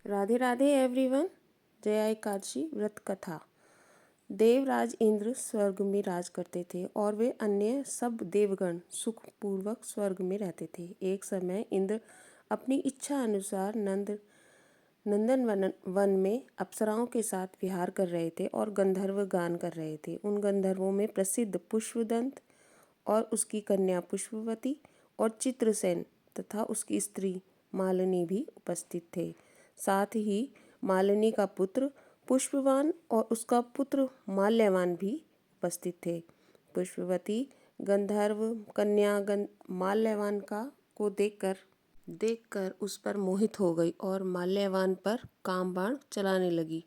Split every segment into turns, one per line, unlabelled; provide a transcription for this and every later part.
Radhe Radhe everyone. Jaya Ekadashi व्रत कथा। देवराज इंद्र स्वर्ग में राज करते थे और वे अन्य सब देवगण सुखपूर्वक स्वर्ग में रहते थे। एक समय इंद्र अपनी इच्छा अनुसार नंदन वन में अप्सराओं के साथ विहार कर रहे थे और गंधर्व गान कर रहे थे। उन गंधर्वों में प्रसिद्ध पुष्पदंत और उसकी कन्या पुष्पवती और चित्रसेन तथा उसकी स्त्री मालिनी भी उपस्थित थे। साथ ही मालिनी का पुत्र पुष्पवान और उसका पुत्र माल्यवान भी उपस्थित थे। पुष्पवती गंधर्व कन्या माल्यवान को देखकर उस पर मोहित हो गई और माल्यवान पर कामबाण चलाने लगी।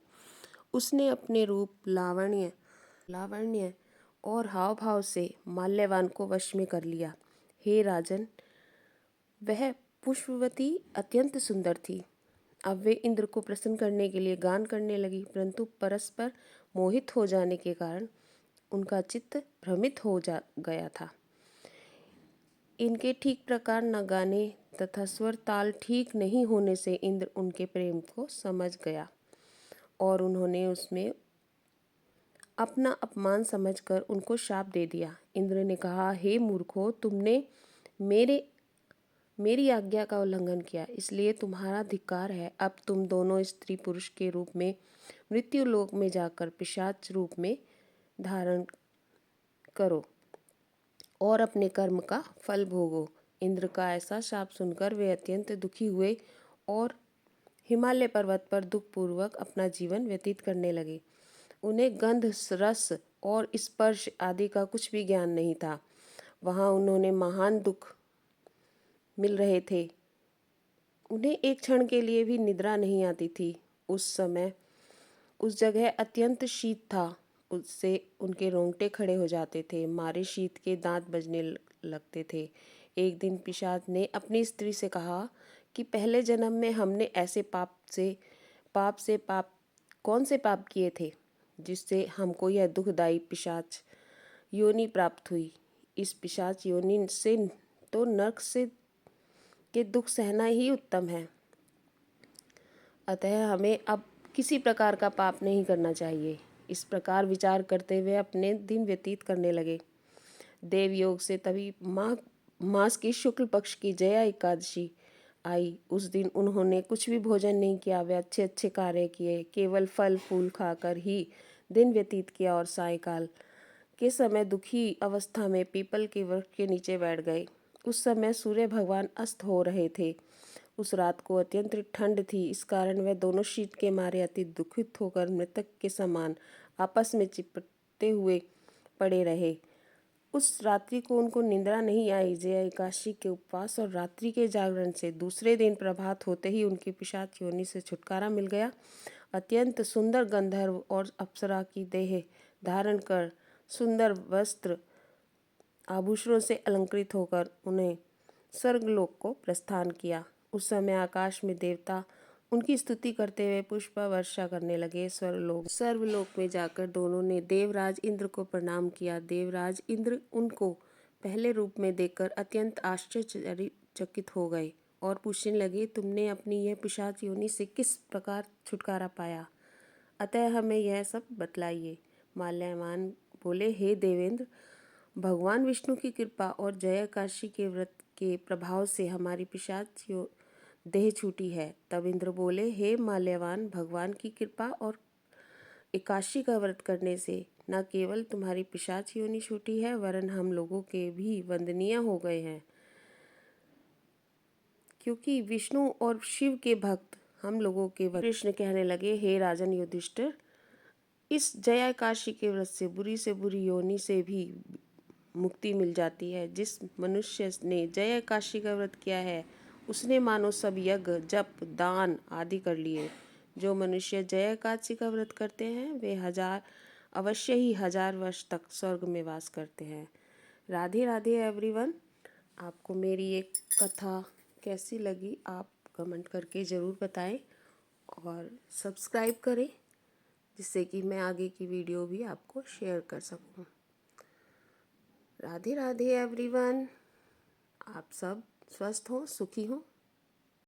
उसने अपने रूप लावण्य और हाव भाव से माल्यवान को वश में कर लिया। हे राजन, वह पुष्पवती अत्यंत सुंदर थी। अब वे इंद्र को प्रसन्न करने के लिए गान करने लगी, परंतु परस्पर मोहित हो जाने के कारण उनका चित्त भ्रमित हो गया था। इनके ठीक प्रकार न गाने तथा स्वर ताल ठीक नहीं होने से इंद्र उनके प्रेम को समझ गया और उन्होंने उसमें अपना अपमान समझकर उनको शाप दे दिया। इंद्र ने कहा, हे मूर्खों, तुमने मेरी आज्ञा का उल्लंघन किया, इसलिए तुम्हारा धिक्कार है। अब तुम दोनों स्त्री पुरुष के रूप में मृत्यु लोक में जाकर पिशाच रूप में धारण करो और अपने कर्म का फल भोगो। इंद्र का ऐसा शाप सुनकर वे अत्यंत दुखी हुए और हिमालय पर्वत पर दुखपूर्वक अपना जीवन व्यतीत करने लगे। उन्हें गंध, रस और स्पर्श आदि का कुछ भी ज्ञान नहीं था। वहाँ उन्होंने महान दुख मिल रहे थे। उन्हें एक क्षण के लिए भी निद्रा नहीं आती थी। उस समय उस जगह अत्यंत शीत था, उससे उनके रोंगटे खड़े हो जाते थे, मारे शीत के दांत बजने लगते थे। एक दिन पिशाच ने अपनी स्त्री से कहा कि पहले जन्म में हमने ऐसे कौन से पाप किए थे जिससे हमको यह दुखदायी पिशाच योनि प्राप्त हुई। इस पिशाच योनि से तो नरक के दुख सहना ही उत्तम है। अतः हमें अब किसी प्रकार का पाप नहीं करना चाहिए। इस प्रकार विचार करते हुए अपने दिन व्यतीत करने लगे। देवयोग से तभी मास की शुक्ल पक्ष की जया एकादशी आई। उस दिन उन्होंने कुछ भी भोजन नहीं किया। वे अच्छे अच्छे कार्य किए, केवल फल फूल खाकर ही दिन व्यतीत किया और सायंकाल के समय दुखी अवस्था में पीपल के वृक्ष के नीचे बैठ गए। उस समय सूर्य भगवान अस्त हो रहे थे। उस रात को अत्यंत ठंड थी, इस कारण वह दोनों शीत के मारे अति दुखित होकर मृतक के समान आपस में चिपटते हुए पड़े रहे। उस रात्रि को उनको निद्रा नहीं आई। जया एकादशी के उपवास और रात्रि के जागरण से दूसरे दिन प्रभात होते ही उनकी पिशाच योनि से छुटकारा मिल गया। अत्यंत सुंदर गंधर्व और अप्सरा की देह धारण कर सुंदर वस्त्र आभूषणों से अलंकृत होकर उन्हें स्वर्गलोक को प्रस्थान किया। उस समय आकाश में देवता उनकी स्तुति करते हुए पुष्प वर्षा करने लगे। सर्वलोक में जाकर दोनों ने देवराज इंद्र को प्रणाम किया। देवराज इंद्र उनको पहले रूप में देखकर अत्यंत आश्चर्यचकित हो गए और पूछने लगे, तुमने अपनी यह पिशाच योनि से किस प्रकार छुटकारा पाया? अतः हमें यह सब बतलाइए। माल्यवान बोले, हे देवेंद्र, भगवान विष्णु की कृपा और जया एकादशी के व्रत के प्रभाव से हमारी पिशाच देह छूटी है। तब इंद्र बोले, हे माल्यवान, भगवान की कृपा और एकादशी का व्रत करने से न केवल तुम्हारी पिशाच योनि छूटी है, वरन हम लोगों के भी वंदनीय हो गए हैं, क्योंकि विष्णु और शिव के भक्त हम लोगों के कृष्ण कहने लगे, हे राजन युधिष्ठिर, इस जया एकादशी के व्रत से बुरी योनि से भी मुक्ति मिल जाती है। जिस मनुष्य ने जया एकादशी का व्रत किया है उसने मानो सब यज्ञ, जप, दान आदि कर लिए। जो मनुष्य जया एकादशी का व्रत करते हैं वे अवश्य ही 1000 वर्ष तक स्वर्ग में वास करते हैं। राधे राधे एवरीवन। आपको मेरी एक कथा कैसी लगी आप कमेंट करके ज़रूर बताएं और सब्सक्राइब करें, जिससे कि मैं आगे की वीडियो भी आपको शेयर कर सकूं। राधे राधे एवरीवन। आप सब स्वस्थ हों, सुखी हों।